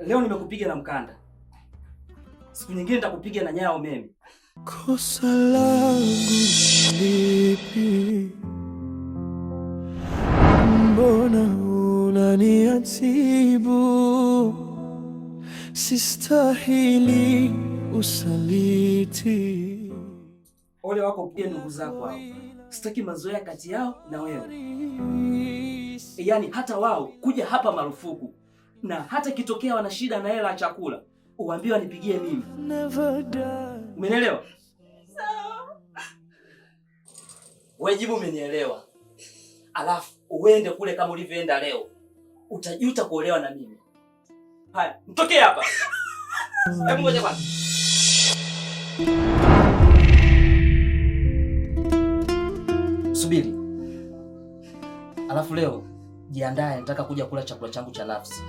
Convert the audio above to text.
Leo nimekupiga na mkanda, siku nyingine nitakupiga na nyaya umeme. Kosa langu lipi? Mbona unaniadhibu? Sistahili usaliti. Ole wako upige ndugu zako hao. Sitaki mazoea kati yao na wewe. Yaani hata wao kuja hapa marufuku. Na hata kitokea wana shida na hela ya chakula, uambie wanipigie mimi. Umenielewa? Sawa. Wewe jibu umenielewa. Alafu uende kule kama ulivyoenda leo. Utajuta kuolewa na mimi. Haya, mtokee hapa. Hebu ngoja kwanza. Subiri. Alafu leo jiandae, nataka kuja kula chakula changu cha nafsi.